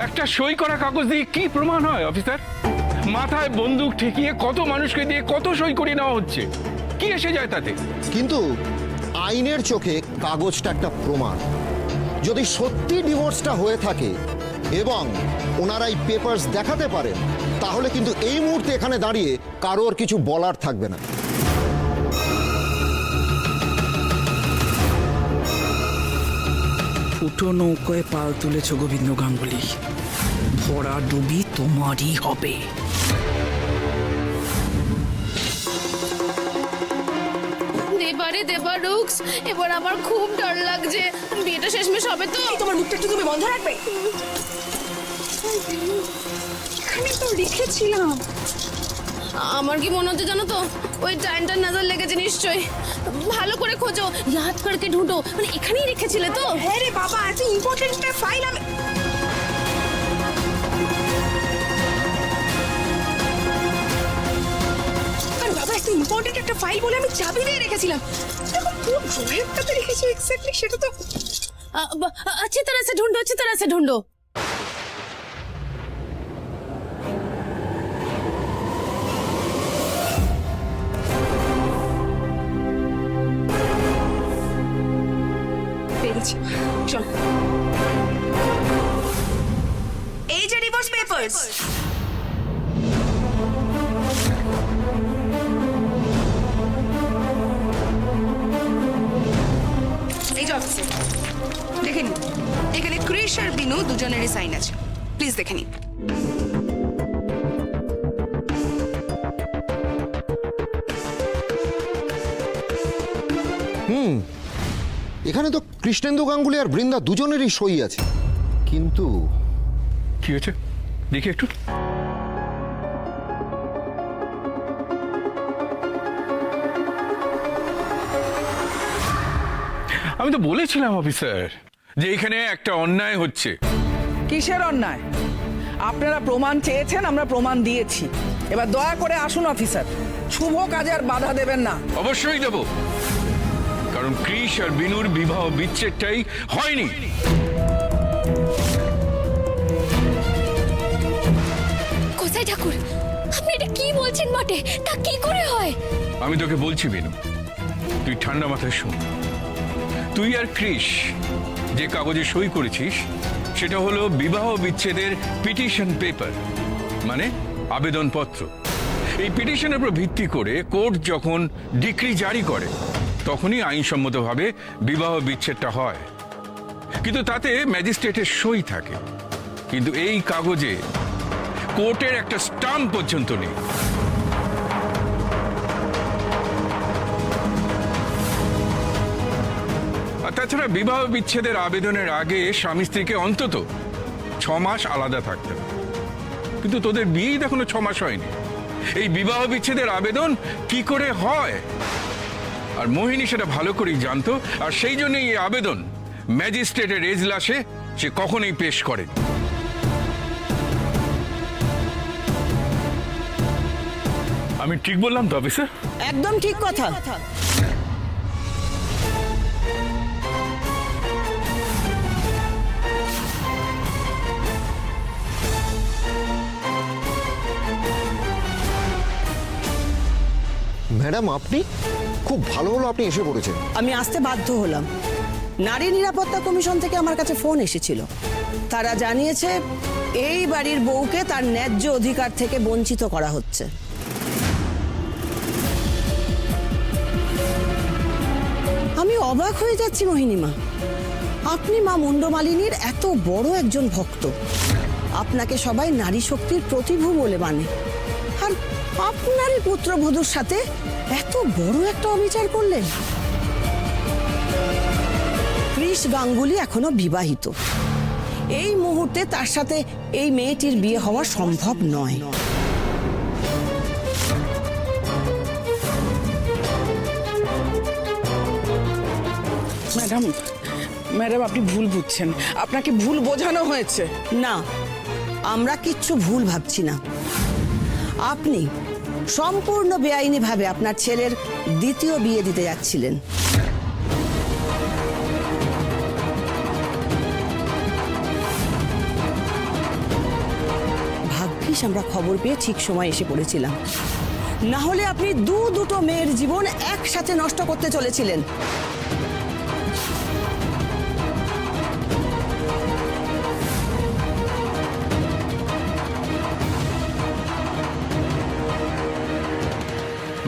একটা সই করা কাগজ দিয়ে কি প্রমাণ হয় অফিসার? মাথায় বন্দুক ঠেকিয়ে কত মানুষকে দিয়ে কত সই করে নেওয়া হচ্ছে, কি এসে যায় তাতে? কিন্তু আইনের চোখে কাগজটা একটা প্রমাণ। যদি সত্যি ডিভোর্সটা হয়ে থাকে এবং ওনারা এই পেপারস দেখাতে পারেন, তাহলে কিন্তু এই মুহূর্তে এখানে দাঁড়িয়ে কারোর কিছু বলার থাকবে না। ফুটো নৌকায় পাল তুলেছ গোবিন্দ গাঙ্গুলি, ভরা ডুবি তোমারই হবে। এবারে দেবা রুক্স, এবার আমার খুব ডর লাগছে। বিয়েটা শেষমেশ হবে তো? তোমার মুখটা একটু তুমি বন্ধ রাখবে? এখানে তো লিখেছিলাম। আমার কি মনে হচ্ছে জানো তো, ওই টাইমটার নজর লেগেছে নিশ্চয়ই। ভালো করে খোঁজো, ইয়াদ করকে ঢুঁটো। মানে এখানেই রেখেছিলে তো? হ্যাঁ রে বাবা, এত ইম্পর্টেন্ট একটা ফাইল আমি বাবা এত ইম্পর্টেন্ট একটা ফাইল বলে আমি চাবি দিয়ে রেখেছিলাম। দেখো কোন ড্রয়ারটাতে রেখেছি এক্স্যাক্টলি সেটা তো अच्छी तरह से ढूंढो, अच्छी तरह से ढूंढो। পেরেছি, চল। এই যে ডিভোর্স পেপারস, এই যে অফিসে দেখে নিন। এখানে ক্রিশ আর বিনু দুজনেরই সাইন আছে, প্লিজ দেখে নিন। এখানে তো কৃষ্ণেন্দু গাঙ্গুলি আর বৃন্দা দুজনেরই সই আছে, কিন্তু কি হয়েছে দেখি একটু। আমি তো বলেছিলাম অফিসার যে এখানে একটা অন্যায় হচ্ছে। কিসের অন্যায়? আপনারা প্রমাণ চেয়েছেন, আমরা প্রমাণ দিয়েছি। এবার দয়া করে আসুন অফিসার, শুভ কাজে আর বাধা দেবেন না। অবশ্যই দেব, কারণ কৃষ আর বিনুর বিবাহ বিচ্ছেদটাই হয়নি। কোথায় ঠাকুর, আপনি এটা কি বলছেন বটে? তা কি করে হয়? আমি তোকে বলছি বিনু, তুই ঠান্ডা মাথায় শোন। তুই আর কৃষ যে কাগজে সই করেছিস সেটা হলো বিবাহ বিচ্ছেদের পিটিশন পেপার, মানে আবেদনপত্র। এই পিটিশনের উপর ভিত্তি করে কোর্ট যখন ডিক্রি জারি করে তখনই আইনসম্মতভাবে বিবাহ বিচ্ছেদটা হয়। কিন্তু তাতে ম্যাজিস্ট্রেটের সই থাকে, কিন্তু এই কাগজে কোর্টের একটা স্টাম্প পর্যন্ত নেই। আর তাছাড়া বিবাহ বিচ্ছেদের আবেদনের আগে স্বামী স্ত্রীকে অন্তত 6 মাস আলাদা থাকতে হবে, কিন্তু তোদের বিয়েই এখনো 6 মাস হয়নি। এই বিবাহ বিচ্ছেদের আবেদন কি করে হয়? আর মোহিনী সেটা ভালো করেই জানতো, আর সেই জন্য এই আবেদন ম্যাজিস্ট্রেটের এজলাসে সে কখনোই পেশ করেনি। আমি ঠিক বললাম তো অফিসার? একদম ঠিক কথা। ম্যাডাম আপনি খুব ভালো হলো আপনি এসে পড়েছেন। আমি আসতে বাধ্য হলাম। নারী নিরাপত্তা কমিশন থেকে আমার কাছে ফোন এসেছিল। তারা জানিয়েছে এই বাড়ির বউকে তার ন্যায্য অধিকার থেকে বঞ্চিত করা হচ্ছে। আমি অবাক হয়ে যাচ্ছি মোহিনীমা, আপনি মা মুন্ডমালিনীর এত বড় একজন ভক্ত, আপনাকে সবাই নারী শক্তির প্রতিভূ বলে মানে, আর আপনারই পুত্রবধূর সাথে এত বড় একটা অবিচার করলেন। কৃষ গাঙ্গুলি এখনো বিবাহিত, এই মুহূর্তে তার সাথে এই মেয়েটির বিয়ে হওয়া সম্ভব নয়। ম্যাডাম, ম্যাডাম আপনি ভুল বুঝছেন, আপনাকে ভুল বোঝানো হয়েছে। না, আমরা কিচ্ছু ভুল ভাবছি না। আপনি সম্পূর্ণ বেআইনিভাবে আপনার ছেলের দ্বিতীয় বিয়ে দিতে যাচ্ছিলেন। ভাগ্যিস আমরা খবর পেয়ে ঠিক সময় এসে পড়েছিলাম, না হলে আপনি দুটো মেয়ের জীবন একসাথে নষ্ট করতে চলেছিলেন।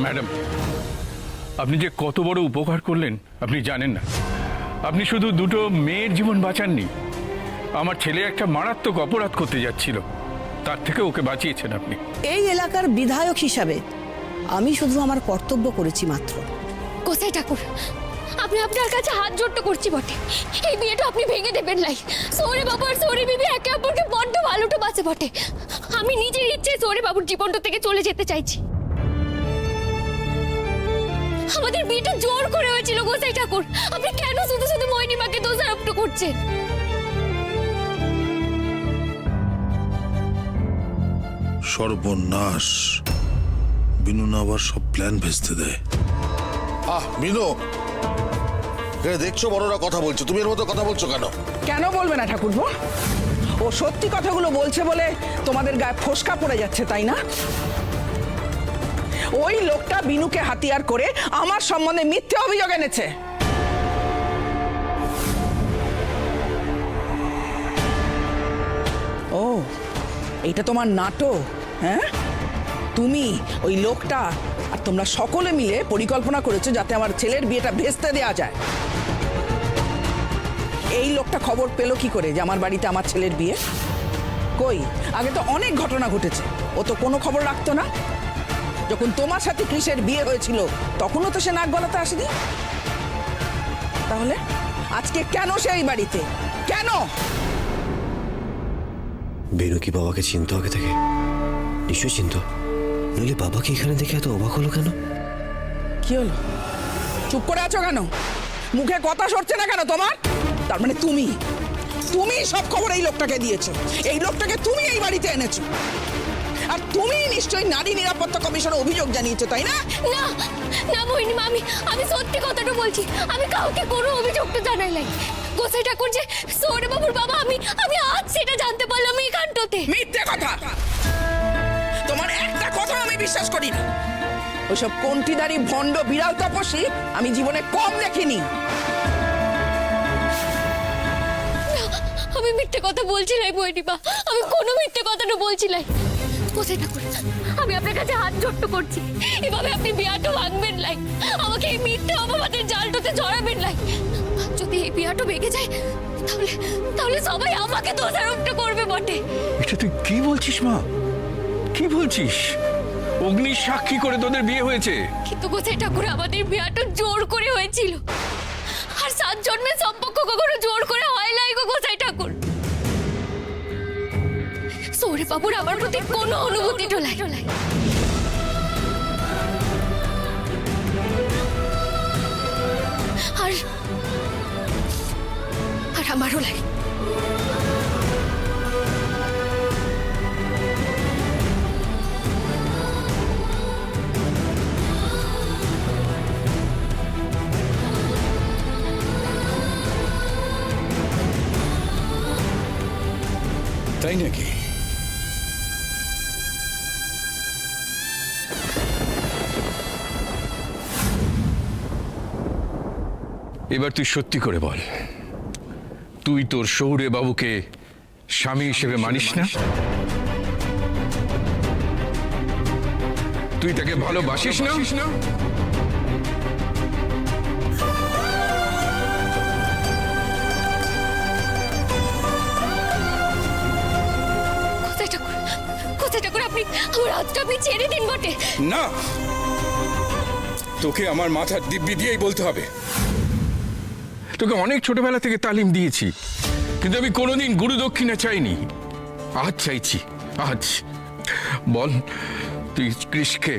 ম্যাডাম, আপনি যে কত বড় উপকার করলেন আপনি জানেন না। আপনি শুধু দুটো মেয়ের জীবন বাঁচাননি, আমার ছেলে একটা মারাত্মক অপরাধ করতে যাচ্ছিল, তার থেকে ওকে বাঁচিয়েছেন আপনি। এই এলাকার বিধায়ক হিসাবে আমি শুধু আমার কর্তব্য করেছি মাত্র। কোথায় ঠাকুর, আমি আপনার কাছে হাত জোড়টা করছি বটে, এই বিয়েটা আপনি ভেঙে দেবেন নাই। সৌরে বাবু আর সৌরে বিবি একে অপরকে বড্ড ভালোটা বাঁচে বটে। আমি নিজের ইচ্ছে সৌরে বাবুর জীবনটা থেকে চলে যেতে চাইছি। আমাদের বিয়েটা জোর করে হয়েছিল গোসাই ঠাকুর, আপনি কেন শুধু শুধু ময়নিমাকে দোষারোপ করছেন? সর্বনাশ, বিনু না আবার সব প্ল্যান ভেস্তে দেয়। মিনু, এখানে দেখছো বড়রা কথা বলছো, তুমি এর মতো কথা বলছো কেন? কেন বলবে না ঠাকুরপো? ও সত্যি কথাগুলো বলছে বলে তোমাদের গায়ে ফোসকা পড়ে যাচ্ছে, তাই না? ওই লোকটা বিনুকে হাতিয়ার করে আমার সম্বন্ধে মিথ্যে অভিযোগ এনেছে। ও, এইটা তোমার নাটক, হ্যাঁ? তুমি, ওই লোকটা আর তোমরা সকলে মিলে পরিকল্পনা করেছো যাতে আমার ছেলের বিয়েটা ভেস্তে দেওয়া যায়। এই লোকটা খবর পেলো কি করে যে আমার বাড়িতে আমার ছেলের বিয়ে? কই, আগে তো অনেক ঘটনা ঘটেছে, ও তো কোনো খবর রাখতো না। যখন তোমার সাথে কৃষের বিয়ে হয়েছিল তখনও তো সে নাক গলাতে আসেনি। তাহলে আজকে কেন সে এই বাড়িতে? কেন? বেনু কি বাবাকে চিনতো আগে থেকে? নিশ্চয় চিনতো, নইলে বাবাকে এখানে দেখে এত অবাক হলো কেন? কি হলো? চুপ করে আছো কেন? মুখে কথা সরছে না কেন তোমার? তার মানে তুমি সব খবর এই লোকটাকে দিয়েছো, এই লোকটাকে তুমি এই বাড়িতে এনেছো, আর তুমি নিশ্চয়ই নারী নিরাপত্তা কমিশনে অভিযোগ জানিয়েছো, তাই না? না না মহিনীমা, আমি সত্যি কথাটা বলছি, আমি কাউকে কোনো অভিযোগটা জানাই নাই। গোসাই ঠাকুর যে সৌরে বাবুর বাবা, আমি আজ সেটা জানতে পারলাম এই কাণ্ডতে। মিথ্যে কথা! তোমার একটা কথা আমি বিশ্বাস করি না। ওইসব কন্টিদারি ভণ্ড বিড়াল তপস্বী আমি জীবনে কম দেখিনি। আমি মিথ্যে কথা বলছি নাই মহিনীমা, আমি কোনো মিথ্যে কথাটা বলছি নাই। গোসাই ঠাকুর, আমি আপনার কাছে হাত জোড় করছি, এভাবে আপনি বিয়াটা ভাঙবেন নাই, আমাকে এই মিথ্যে অপবাদের জালটাতে জড়াবেন নাই। যদি এই বিয়াটা ভেঙে যায় তাহলে সবাই আমাকে দোষারোপ করবে বটে। এটা তুই কি বলছিস মা? কি বলছিস? অগ্নি সাক্ষী করে তোদের বিয়ে হয়েছে। কিন্তু গোসাই ঠাকুর, আমাদের বিয়াটা জোর করে হয়েছিল, আর 7 জন্মের সম্পর্ক কখনো জোর করে হয় নাই গো গোসাই ঠাকুর। সৌরে বাবুর আমার প্রতি কোনো অনুভূতি টোলাই আর আমারও লাগে। তাই নাকি? এবার তুই সত্যি করে বল, তুই তোর শহুরে বাবুকে স্বামী হিসেবে মানিস না? তুই তাকে ভালোবাসিস না? গোসাই ঠাকুর, আপনি আমার হাতটা আপনি ছেড়ে দিন বটে। না, তোকে আমার মাথার দিব্যি দিয়েই বলতে হবে। তোকে অনেক ছোটবেলা থেকে তালিম দিয়েছি, কিন্তু আমি কোনোদিন গুরু দক্ষিণা চাইনি। আজ চাইছি, আজ। বল, তুই কৃষকে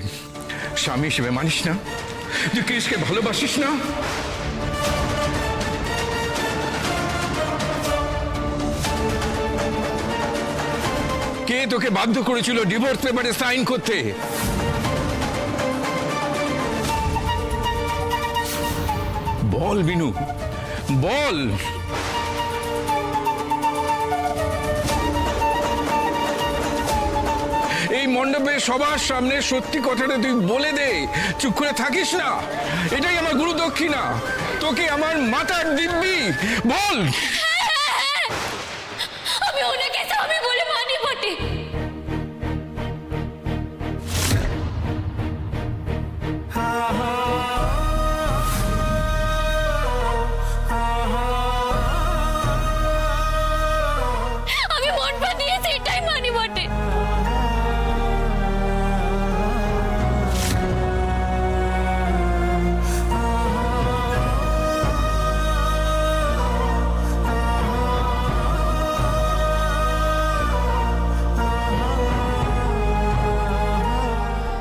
স্বামী হিসেবে মানিস না? তুই কৃষকে ভালোবাসিস না? কে তোকে বাধ্য করেছিল ডিভোর্স পেপারে সাইন করতে? বল বিনু, বল। এই মণ্ডপে সবার সামনে সত্যি কথাটা তুই বলে দে, চুপ করে থাকিস না। এটাই আমার গুরু দক্ষিণা, তোকে আমার মাথার দিব্যি। বল। আমি ওনাকে স্বামী বলে মানি বটে, আমি মন প্রাণ দিয়ে সেটাই মানি বটে।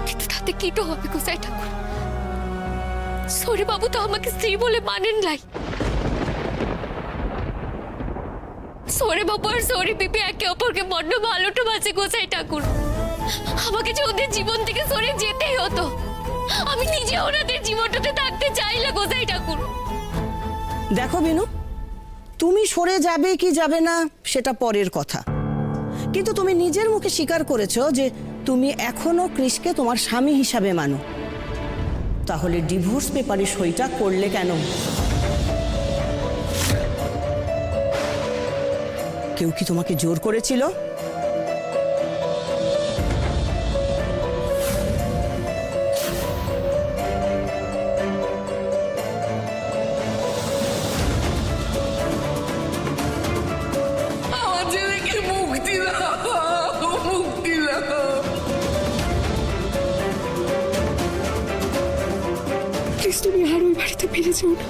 কিন্তু তাতে কি তো হবে গোসাই ঠাকুর? সরে বাবু তো আমাকে স্ত্রী বলে মানেন নাই। সরে বাবু আর সরে পিপি একে অপরকে বড্ড ভালোটা বাঁচে গোসাই ঠাকুর। আমাকে যে ওদের জীবন থেকে সরে যেতেই হতো, আমি নিজে ওনাদের জীবনটাতে থাকতে চাই না গোসাই ঠাকুর। দেখো বিনু, তুমি সরে যাবে কি যাবে না সেটা পরের কথা, কিন্তু তুমি নিজের মুখে স্বীকার করেছো যে তুমি এখনো কৃষকে তোমার স্বামী হিসাবে মানো। তাহলে ডিভোর্স পেপারে সইটা করলে কেন? কেউ কি তোমাকে জোর করেছিল? আমার ছেলেকে মুক্তি দাও, মুক্তি দাও। প্লিজ তুমি আর ওই বাড়িতে ফিরে যেও না।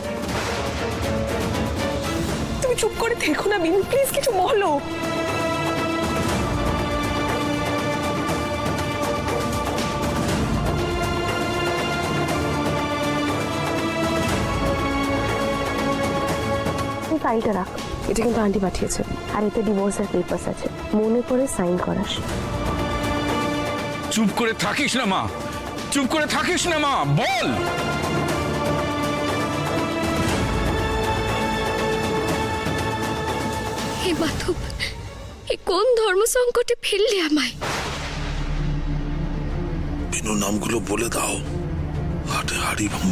তুমি চুপ করে দেখো না বিনু, প্লিজ কিছু বলো। এই ফাইলটা রাখ, এটা কিন্তু আন্টি পাঠিয়েছে, আর এতে ডিভোর্সের পেপারস আছে, মনে করে সাইন করাস। চুপ করে থাকিস না মা, চুপ করে থাকিস না মা, বল। হে মাধব, এ কোন ধর্ম সংকটে ফেললে আমায়? বিনু নামগুলো বলে দাও, হাটে হাড়ি ভাঙ।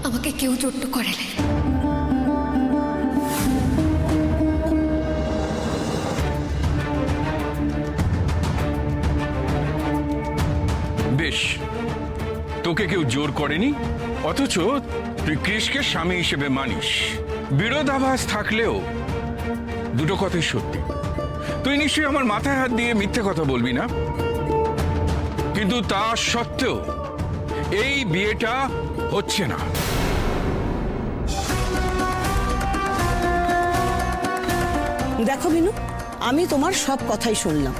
আমাকে কেউ জোট্ট করে নাই। বেশ, তোকে কেউ জোর করেনি, অথচ তুই কৃষকে স্বামী হিসেবে মানিস। বিরোধাভাস থাকলেও দুটো কথাই সত্যি। তুই নিশ্চয়ই আমার মাথায় হাত দিয়ে মিথ্যে কথা বলবি না। কিন্তু তা সত্ত্বেও এই বিয়েটা হচ্ছে না। দেখো বিনু, আমি তোমার সব কথাই শুনলাম,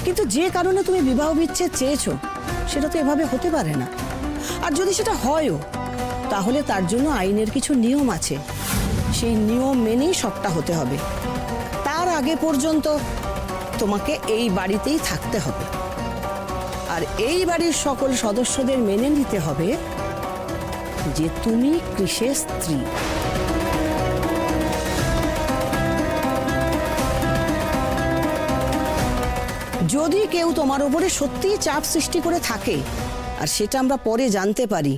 কিন্তু যে কারণে তুমি বিবাহ বিচ্ছেদ চেয়েছো সেটা তো এভাবে হতে পারে না। আর যদি সেটা হয়ও, তাহলে তার জন্য আইনের কিছু নিয়ম আছে, সেই নিয়ম মেনেই সবটা হতে হবে। তার আগে পর্যন্ত তোমাকে এই বাড়িতেই থাকতে হবে, আর এই বাড়ির সকল সদস্যদের মেনে নিতে হবে যে তুমি কৃষের স্ত্রী। যদি কেউ তোমার উপরে সত্যিই চাপ সৃষ্টি করে থাকে, আর সেটা আমরা পরে জানতে পারি,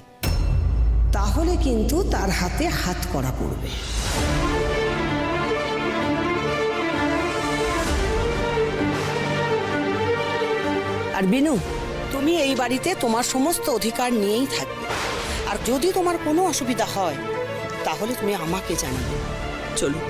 তাহলে কিন্তু তার হাতে হাত করা পড়বে। আর বিনু, তুমি এই বাড়িতে তোমার সমস্ত অধিকার নিয়েই থাকবে, আর যদি তোমার কোনো অসুবিধা হয় তাহলে তুমি আমাকে জানাবে। চলো।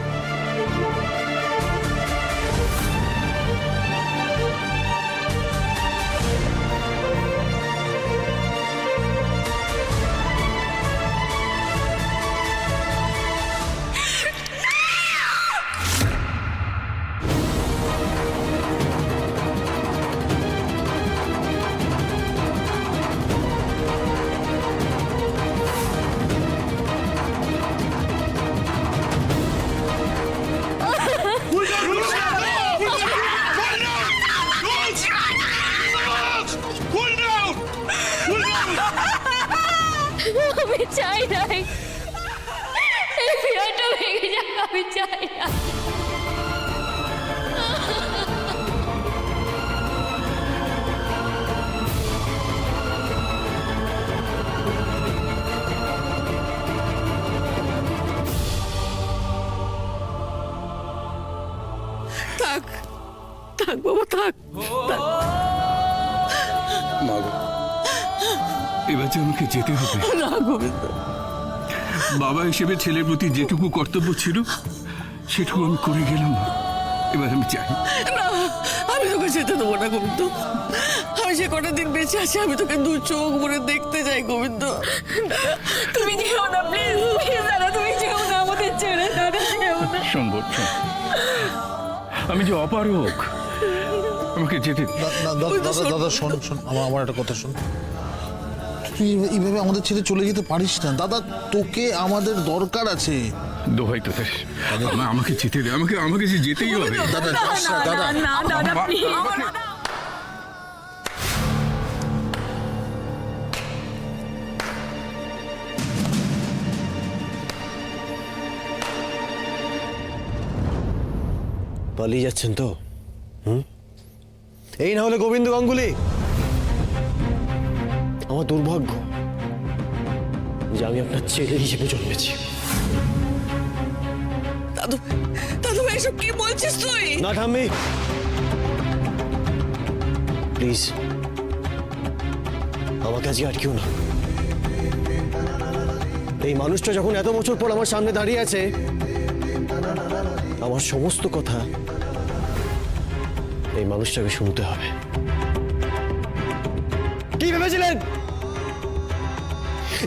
আমি চাই নাই এই ভেঙে যাক, আমি চাই না। থাক থাক বাবা থাক। মা গো, এবার যে আমাকে যেতে হবে। না গোবিন্দ, বাবা হিসেবে ছেলের প্রতি যেটুকু কর্তব্য ছিল সেটুকু আমি করে গেলাম। এবার আমি চাই না, আমি তোকে যেতে দেবো না গোবিন্দ। আমি সে কটা দিন বেঁচে আছি, আমি তোকে দু চোখ ভরে দেখতে চাই গোবিন্দ। তুমি যেও না প্লিজ, প্লিজ দাদা, তুমি যেও না আমাদের ছেড়ে, দাদা যেও না। সম্ভব আমি যে অপারক, আমাকে যেতে দাদা শোন শোন, আমার একটা কথা শোন। তুই এইভাবে আমাদের ছেড়ে চলে যেতে পারিস না দাদা, তোকে আমাদের দরকার আছে। দোহাই তোদের, আমাকে যেতে দে, আমাকে যে যেতেই হবে। দাদা দাদা না দাদা প্লিজ। পালিয়ে যাচ্ছেন তো? এই না হলে গোবিন্দ গাঙ্গুলি। আমার দুর্ভাগ্য যে আমি আপনার ছেলে হিসেবে জন্মেছি। দাদু, দাদু এসব কি বলছিস তুই? না ঠাম্মি, প্লিজ আমাকে আজকে আটকেও না। এই মানুষটা যখন এত বছর পর আমার সামনে দাঁড়িয়ে আছে, আমার সমস্ত কথা এই মানুষটাকে শুনতে হবে। কি ভেবেছিলেন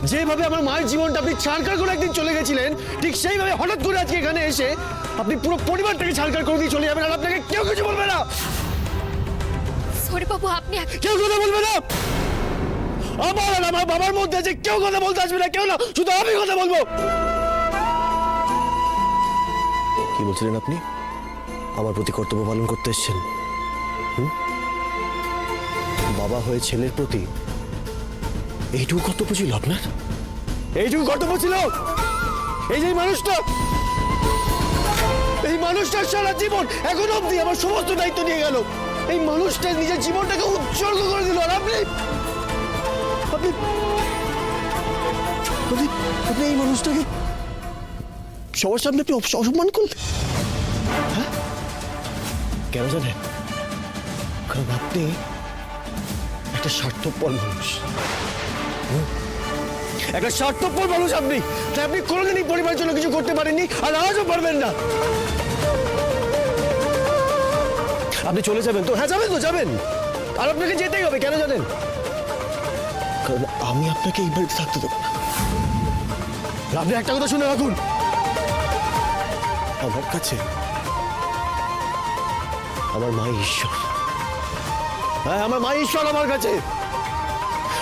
যেভাবে আমার মায়ের জীবনটা আপনি ছাড়কার করে একদিন চলে গেছিলেন, ঠিক সেইভাবে হঠাৎ করে আজকে এখানে এসে আপনি পুরো পরিবারটাকে ছাড়কার করে দিয়ে চলে যাবেন আর আপনাকে কেউ কিছু বলবে না? সরি বাবু, আপনি কেউ কথা বলবে না। আমার আর আমার বাবার মধ্যে যে কেউ কথা বলতে আসবে না, কেউ না, শুধু আমি কথা বলবো। কি বলছিলেন আপনি? আমার প্রতি কর্তব্য পালন করতে এসেছেন? বাবা হয়ে ছেলের প্রতি এইটুকু কর্তব্য ছিল আপনার? এইটুকু কর্তব্য ছিল? এই যে মানুষটার সারা জীবন এখন অব্দি আমার সমস্ত দায়িত্ব নিয়ে গেল। এই মানুষটা নিজের জীবনটাকে উৎসর্গ করে দিল, আর আপনি আপনি আপনি এই মানুষটাকে সবার সামনে আপনি অসম্মান করলেন। হ্যাঁ, কেন জানেন? কারণ আপনি একটা স্বার্থপর মানুষ। একটা স্বার্থপর মানুষ আপনি। তাই আপনি কোনোদিনই পরিবারের জন্য কিছু করতে পারেননি, আর আজও পারবেন না। আপনি চলে যাবেন তো? হ্যাঁ যাবেন তো, যাবেন। আর আপনাকে যেতেই হবে, কেন জানেন? কারণ আমি আপনাকে এই বাড়িতে থাকতে দেবো না। আপনি একটা কথা শুনে রাখুন, আমার কাছে আমার মা ঈশ্বর। হ্যাঁ, আমার মা ঈশ্বর আমার কাছে।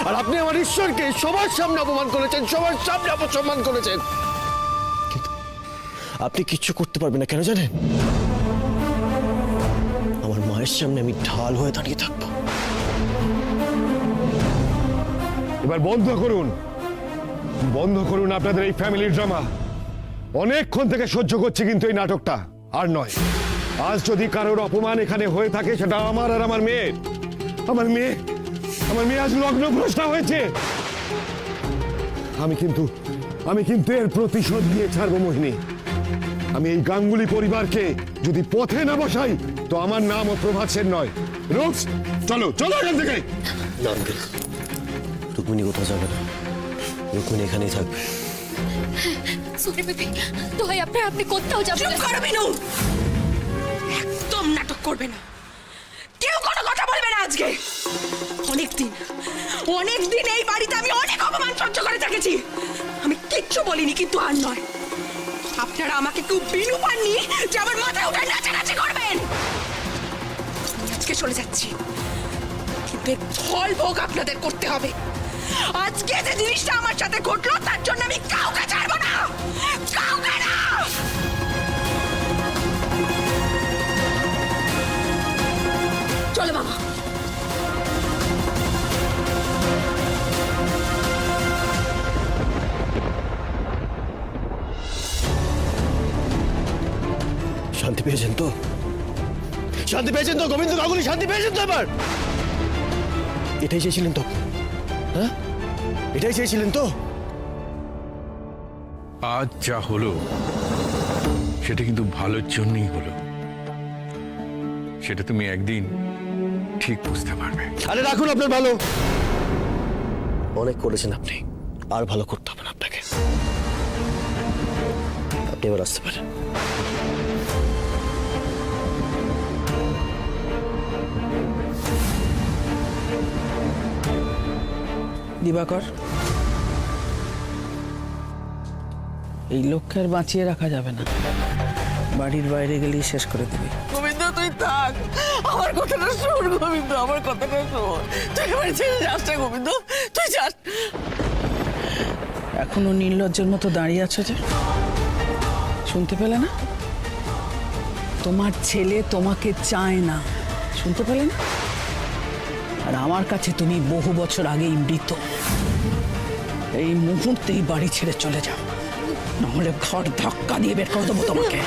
আর আপনি আমার ঈশ্বরকে সবার সামনে অপমান করেছেন, সবার সামনে অপসম্মান করেছেন, কিন্তু আপনি কিচ্ছু করতে পারবেন না, কেন জানেন? আমার মায়ের সামনে আমি ঢাল হয়ে দাঁড়িয়ে থাকবো। এবার বন্ধ করুন আপনাদের এই ফ্যামিলি ড্রামা। অনেকক্ষণ থেকে সহ্য করছি কিন্তু এই নাটকটা আর নয়। আজ যদি কারোর অপমান এখানে হয়ে থাকে, সেটা আমার আর আমার মেয়ের। আমার মেয়ে আজ লগ্নভ্রষ্টা হয়েছে। আমি কিন্তু এর প্রতিশোধ নিয়ে ছাড়বো মোহিনী। আমি এই গাঙ্গুলি পরিবারকে যদি পথে না বসাই, তো আমার নামও প্রভাত সেন নয়। রোজ চলো এখান থেকে। রুক্মিণী কোথাও যাবে না, রুক্মিণী এখানেই থাকবে। সরি বেবি, তো ভাই আপনি কোথাও যাবেন না। চুপ করো বিনু, একদম নাটক করবে না, কেউ কোনো কথা বলবে না আজকে। অনেকদিন এই বাড়িতে আমি অনেক অপমান সহ্য করে থেকেছি, আমি কিচ্ছু বলিনি, কিন্তু আর নয়। আপনারা আমাকে কেউ বিনু পাননি যে আমার মাথায় উঠে নাচানাচি করবেন। আজকে চলে যাচ্ছি, কিন্তু এর ফল ভোগ আপনাদের করতে হবে। আজকে যে জিনিসটা আমার সাথে ঘটলো, তার জন্য আমি কাউকে ছাড়বো না, কাউকে না। চলো মামা। পেয়েছেন তো? শান্তি পেয়েছেন তো গোবিন্দ গাঙ্গুলি? শান্তি পেয়েছেন তো এবার? এটাই চেয়েছিলেন তো? হ্যাঁ, এটাই চেয়েছিলেন তো? আজ যা হলো সেটা কিন্তু ভালোর জন্যই হলো, সেটা তুমি একদিন ঠিক বুঝতে পারবে। আরে রাখুন আপনার ভালো, অনেক করেছেন আপনি, আর ভালো করতে হবে না আপনাকে। আপনি এবার আসতে পারেন। দিবাকর, এই লোককে আর বাঁচিয়ে রাখা যাবে না, বাড়ির বাইরে গেলেই শেষ করে দিবি। গোবিন্দ তুই থাক, আমার কথাটা শোন গোবিন্দ, আমার কথাটা শোন, তুই এবার ছেড়ে যাস না গোবিন্দ, তুই যাস। এখনো নির্লজ্জের মতো দাঁড়িয়ে আছো যে, শুনতে পেলে না? তোমার ছেলে তোমাকে চায় না, শুনতে পেলে না? আর আমার কাছে তুমি বহু বছর আগেই মৃত। এই মুহূর্তেই বাড়ি ছেড়ে চলে যাও, নাহলে ঘর ধাক্কা দিয়ে বের করে দেবো তোমাকে।